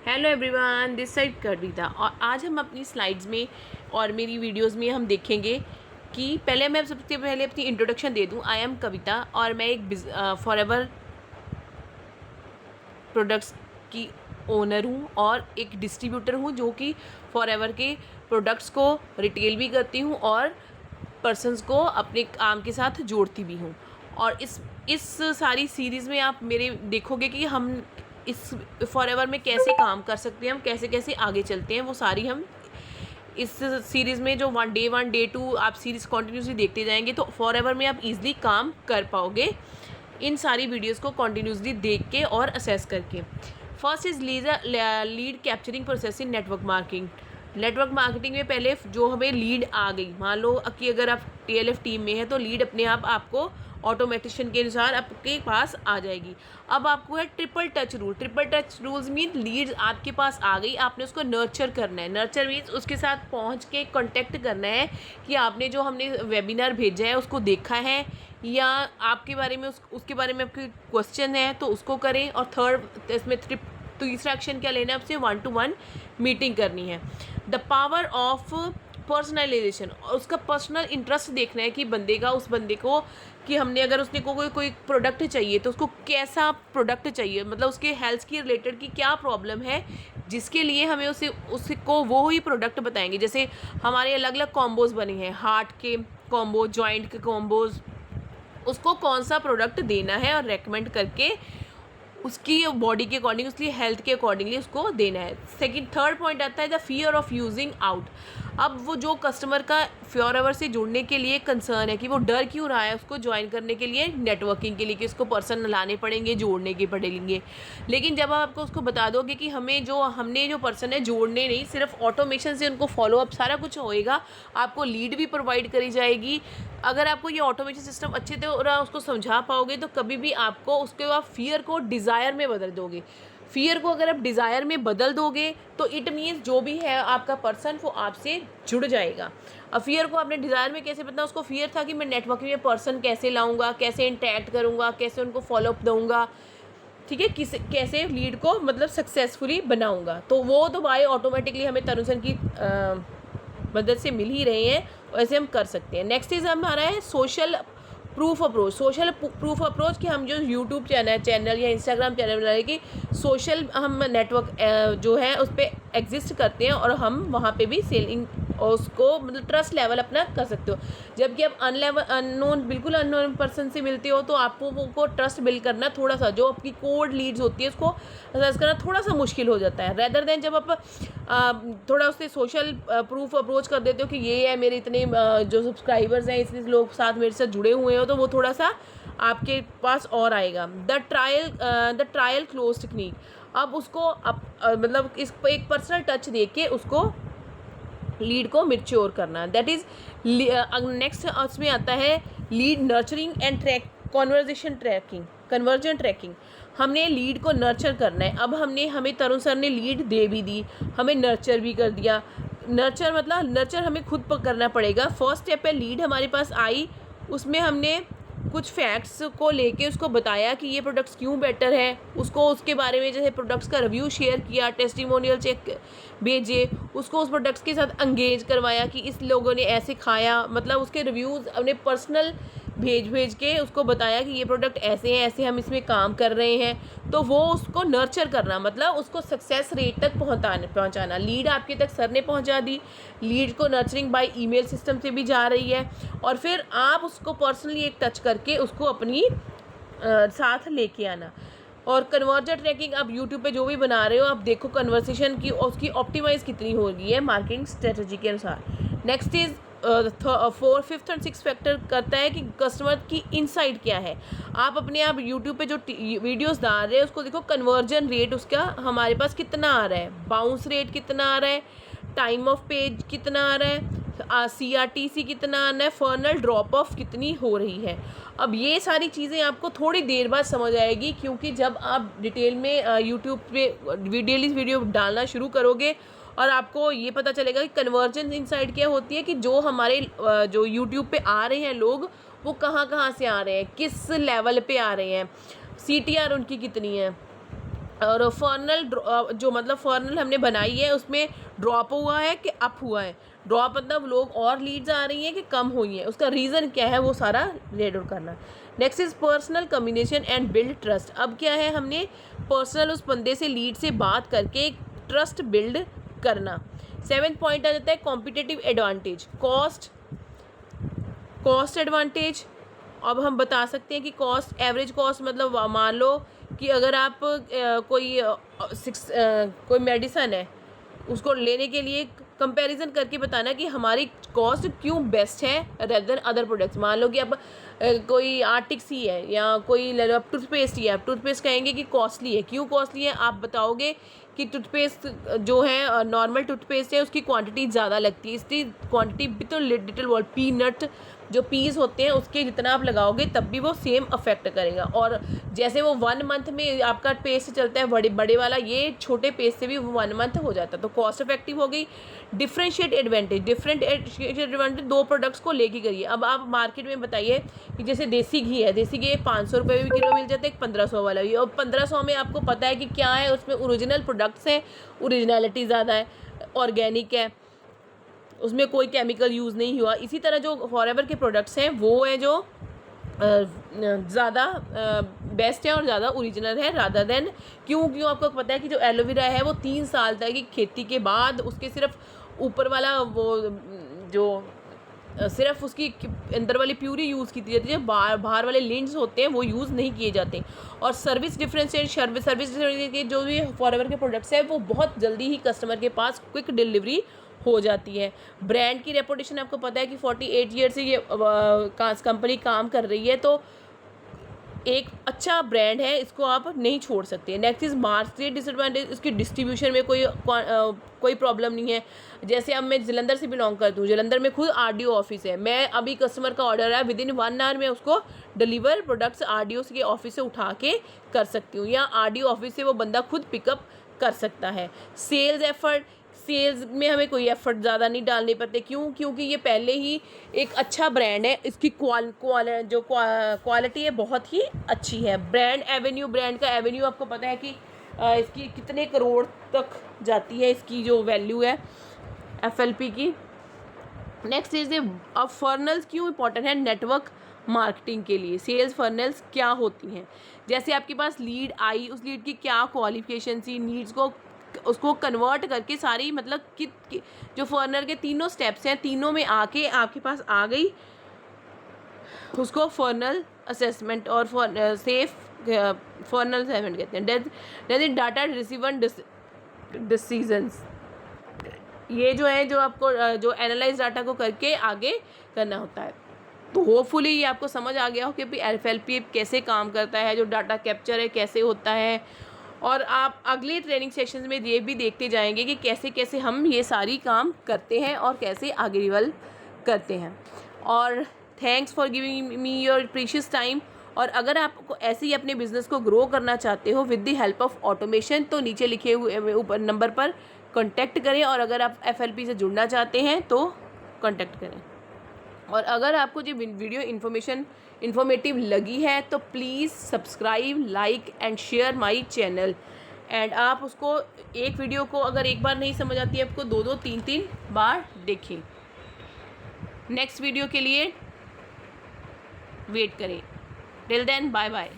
Hello everyone, this side कविता। और आज हम अपनी स्लाइड्स में और मेरी वीडियोस में हम देखेंगे कि पहले मैं सबसे पहले अपनी इंट्रोडक्शन दे दूं। आई एम कविता और मैं एक फॉरएवर प्रोडक्ट्स की ओनर हूं और एक डिस्ट्रीब्यूटर हूं जो कि फॉरएवर के प्रोडक्ट्स को रिटेल भी करती हूं और पर्सनस को अपने काम के साथ जोड़ती भी हूँ। और इस सारी सीरीज़ में आप मेरे देखोगे कि हम इस फॉरएवर में कैसे काम कर सकते हैं, हम कैसे कैसे आगे चलते हैं, वो सारी हम इस सीरीज़ में जो वन डे टू आप सीरीज़ कंटिन्यूसली देखते जाएंगे तो फॉरएवर में आप इजीली काम कर पाओगे इन सारी वीडियोस को कंटिन्यूसली देख के और असेस करके। First is lead capturing process in network marketing में पहले जो हमें लीड आ गई, मान लो कि अगर आप टीएलएफ टीम में है तो लीड अपने आप आपको ऑटोमेटिशन के अनुसार आपके पास आ जाएगी। अब आपको है triple touch rules mean lead आपके पास आ गई, आपने उसको नर्चर करना है। नर्चर मीन्स उसके साथ पहुंच के कांटेक्ट करना है कि आपने जो हमने वेबिनार भेजा है उसको देखा है या आपके बारे में उसके बारे में आपके क्वेश्चन है तो उसको करें। और थर्ड इसमें तीसरा एक्शन क्या लेना है, आपसे 1-to-1 मीटिंग करनी है। द पावर ऑफ पर्सनलाइजेशन, और उसका पर्सनल इंटरेस्ट देखना है कि उस बंदे को कि हमने अगर उसने कोई प्रोडक्ट चाहिए तो उसको कैसा प्रोडक्ट चाहिए, मतलब उसके हेल्थ के रिलेटेड की क्या प्रॉब्लम है जिसके लिए हमें उसको वो ही प्रोडक्ट बताएंगे। जैसे हमारे अलग अलग कॉम्बोज बने हैं, हार्ट के कॉम्बो, जॉइंट के कॉम्बोज, उसको कौन सा प्रोडक्ट देना है और रेकमेंड करके उसकी बॉडी के अकॉर्डिंग, उसकी हेल्थ के अकॉर्डिंगली उसको देना है। थर्ड पॉइंट आता है the fear of using out. अब वो जो कस्टमर का फॉरएवर से जुड़ने के लिए कंसर्न है कि वो डर क्यों रहा है उसको ज्वाइन करने के लिए, नेटवर्किंग के लिए, कि उसको पर्सन लाने पड़ेंगे, जोड़ने के पड़ेंगे। लेकिन जब आप आपको उसको बता दोगे कि हमने जो पर्सन है जोड़ने नहीं, सिर्फ ऑटोमेशन से उनको फॉलोअप सारा कुछ होएगा, आपको लीड भी प्रोवाइड करी जाएगी। अगर आपको ये ऑटोमेशन सिस्टम अच्छे तरह उसको समझा पाओगे तो कभी भी आपको उसके बाद फियर को डिज़ायर में बदल दोगे। फियर को अगर आप डिज़ायर में बदल दोगे तो इट मीन्स जो भी है आपका पर्सन वो आपसे जुड़ जाएगा। अब फियर को आपने डिज़ायर में कैसे बदला, उसको फियर था कि मैं नेटवर्किंग में पर्सन कैसे लाऊंगा, कैसे इंटरेक्ट करूंगा, कैसे उनको फॉलोअप दूंगा, ठीक है, कैसे लीड को मतलब सक्सेसफुली बनाऊंगा। तो वो तो भाई ऑटोमेटिकली हमें तरुण सर की मदद से मिल ही रहे हैं, वैसे हम कर सकते हैं। नेक्स्ट इज हमारा है सोशल प्रूफ अप्रोच कि हम जो यूट्यूब चैनल या इंस्टाग्राम चैनल बना रहे कि सोशल हम नेटवर्क जो है उस पर एग्जिस्ट करते हैं और हम वहाँ पे भी सेलिंग और उसको मतलब ट्रस्ट लेवल अपना कर सकते हो। जबकि आप बिल्कुल अननोन पर्सन से मिलते हो तो आपको वो ट्रस्ट बिल्ड करना थोड़ा सा, जो आपकी कोड लीड्स होती है उसको असेस करना थोड़ा सा मुश्किल हो जाता है, रेदर देन जब आप थोड़ा उससे सोशल प्रूफ अप्रोच कर देते हो कि ये है मेरे इतने जो सब्सक्राइबर्स हैं, इतने लोग साथ मेरे साथ जुड़े हुए हो, तो वो थोड़ा सा आपके पास और आएगा। द ट्रायल क्लोज टेक्निक, अब उसको मतलब इस एक पर्सनल टच दे के उसको लीड को मैच्योर करना, दैट इज नेक्स्ट। उसमें आता है lead nurturing and conversion tracking. हमने लीड को नर्चर करना है। अब हमें तरुण सर ने लीड दे भी दी, हमें नर्चर भी कर दिया। नर्चर हमें खुद करना पड़ेगा। फर्स्ट स्टेप है लीड हमारे पास आई, उसमें हमने कुछ फैक्ट्स को लेके उसको बताया कि ये प्रोडक्ट्स क्यों बेटर है, उसको उसके बारे में जैसे प्रोडक्ट्स का रिव्यू शेयर किया, टेस्टिमोनियल चेक भेजे, उसको उस प्रोडक्ट्स के साथ एंगेज करवाया कि इस लोगों ने ऐसे खाया, मतलब उसके रिव्यूज़ अपने पर्सनल भेज के उसको बताया कि ये प्रोडक्ट ऐसे हैं, ऐसे हम इसमें काम कर रहे हैं। तो वो उसको नर्चर करना, मतलब उसको सक्सेस रेट तक पहुंचाना। लीड आपके तक सर ने पहुंचा दी, लीड को नर्चरिंग बाय ईमेल सिस्टम से भी जा रही है, और फिर आप उसको पर्सनली एक टच करके उसको अपनी साथ लेके आना। और कन्वर्जन ट्रैकिंग, आप यूट्यूब पे जो भी बना रहे हो आप देखो कन्वर्सेशन की उसकी ऑप्टिमाइज़ कितनी हो रही है मार्केटिंग स्ट्रेटजी के अनुसार। Next is fifth and six factor करता है कि कस्टमर की इनसाइट क्या है। आप यूट्यूब पे जो वीडियोस डाल रहे हैं उसको देखो, कन्वर्जन रेट उसका हमारे पास कितना आ रहा है, बाउंस रेट कितना आ रहा है, टाइम ऑफ पेज कितना आ रहा है, CRTC कितना आना है, फर्नल ड्रॉप ऑफ कितनी हो रही है। अब ये सारी चीज़ें आपको थोड़ी देर बाद समझ आएगी, क्योंकि जब आप डिटेल में यूट्यूब पे वीडियो डालना शुरू करोगे और आपको ये पता चलेगा कि कन्वर्जन इनसाइड क्या होती है, कि जो हमारे जो यूट्यूब पे आ रहे हैं लोग वो कहाँ से आ रहे हैं, किस लेवल पे आ रहे हैं, CTR उनकी कितनी है, और फर्नल जो मतलब फर्नल हमने बनाई है उसमें ड्रॉप हुआ है कि अप हुआ है, ड्रॉप मतलब लोग और लीड्स आ रही हैं कि कम हुई हैं, उसका रीज़न क्या है वो सारा रेड आउट करना। Next is personal communication and build trust. अब क्या है, हमने पर्सनल उस बंदे से लीड से बात करके एक ट्रस्ट बिल्ड करना। 7th पॉइंट आ जाता है कॉम्पिटिटिव एडवांटेज, कॉस्ट एडवांटेज। अब हम बता सकते हैं कि कॉस्ट, एवरेज कॉस्ट मतलब मान लो कि अगर आप कोई मेडिसन है उसको लेने के लिए कंपैरिजन करके बताना कि हमारी कॉस्ट क्यों बेस्ट है रेदर देन अदर प्रोडक्ट्स। मान लो कि अब कोई आर्टिक्स ही है या कोई टूथपेस्ट ही है, आप टूथपेस्ट कहेंगे कि कॉस्टली है, क्यों कॉस्टली है, आप बताओगे कि टूथपेस्ट जो है नॉर्मल टूथपेस्ट है उसकी क्वांटिटी ज़्यादा लगती है, इसकी क्वांटिटी भी तो लिटिल वॉल पीनट जो पीस होते हैं उसके जितना आप लगाओगे तब भी वो सेम अफेक्ट करेगा। और जैसे वो 1 मंथ में आपका पेस्ट चलता है बड़े वाला, ये छोटे पेस्ट से भी 1 मंथ हो जाता है, तो कॉस्ट इफेक्टिव हो गई। डिफरेंशिएट एडवांटेज 2 प्रोडक्ट्स को लेके करिए। अब आप मार्केट में बताइए कि जैसे देसी घी है, देसी घी 500 रुपये भी किलो मिल जाता है, एक 1500 वाला भी, और 1500 में आपको पता है कि क्या है उसमें ओरिजिनल प्रोडक्ट्स हैं, ओरिजिनलिटी ज़्यादा है, ऑर्गेनिक है, उसमें कोई केमिकल यूज़ नहीं हुआ। इसी तरह जो फॉरएवर के प्रोडक्ट्स हैं वो है जो ज़्यादा बेस्ट है और ज़्यादा ओरिजिनल है रादर देन, क्यों आपको पता है कि जो एलोवेरा है वो 3 साल तक की खेती के बाद उसके सिर्फ ऊपर वाला वो जो सिर्फ उसकी अंदर वाली प्यूरी यूज़ की जाती है, बाहर वाले लिंक्स होते हैं वो यूज़ नहीं किए जाते। और सर्विस के जो भी फॉरएवर के प्रोडक्ट्स हैं वो बहुत जल्दी ही कस्टमर के पास क्विक डिलीवरी हो जाती है। ब्रांड की रेपुटेशन आपको पता है कि 48 ईयर से ये कंपनी काम कर रही है, तो एक अच्छा ब्रांड है, इसको आप नहीं छोड़ सकते। नेक्स्ट इज़ मार्केट डिसएडवांटेज, इसकी डिस्ट्रीब्यूशन में कोई प्रॉब्लम नहीं है। जैसे अब मैं जलंधर से बिलोंग करती हूँ, जलंधर में खुद आरडीओ ऑफिस है, मैं अभी कस्टमर का ऑर्डर है विदिन 1 आवर में उसको डिलीवर प्रोडक्ट्स आरडीओ के ऑफिस से उठा के कर सकती हूँ, या आरडीओ ऑफिस से वो बंदा खुद पिकअप कर सकता है। सेल्स में हमें कोई एफर्ट ज़्यादा नहीं डालने पड़ते, क्योंकि ये पहले ही एक अच्छा ब्रांड है, इसकी क्वालिटी है बहुत ही अच्छी है। ब्रांड का एवेन्यू आपको पता है कि इसकी कितने करोड़ तक जाती है, इसकी जो वैल्यू है FLP की। नेक्स्ट इज अब फर्नल्स क्यों इंपॉर्टेंट है नेटवर्क मार्केटिंग के लिए। सेल्स फर्नल्स क्या होती हैं, जैसे आपके पास लीड आई, उस लीड की क्या क्वालिफिकेशन थी, नीड्स को उसको कन्वर्ट करके सारी मतलब कि जो फर्नल के 3 स्टेप्स हैं, तीनों में आके आपके पास आ गई, उसको फर्नल असेसमेंट और सेफ फर्नल असेसमेंट कहते हैं। देन डाटा रिसीवन डिसीजंस, ये जो है जो आपको जो एनालाइज डाटा को करके आगे करना होता है। तो होपफुली ये आपको समझ आ गया हो कि FLP कैसे काम करता है, जो डाटा कैप्चर है कैसे होता है, और आप अगले ट्रेनिंग सेशंस में ये भी देखते जाएंगे कि कैसे कैसे हम ये सारी काम करते हैं और कैसे आगे रिवॉल्व करते हैं। और thanks for giving me your precious time. और अगर आप ऐसे ही अपने बिजनेस को ग्रो करना चाहते हो with the help of automation, तो नीचे लिखे हुए ऊपर नंबर पर कॉन्टैक्ट करें, और अगर आप FLP से जुड़ना चाहते हैं तो कॉन्टैक्ट करें। और अगर आपको जो वीडियो इन्फॉर्मेटिव लगी है तो please subscribe, like and share my channel. And आप उसको एक वीडियो को अगर एक बार नहीं समझ आती है आपको 2-2, 3-3 बार देखें। नेक्स्ट वीडियो के लिए वेट करें। Till then bye bye.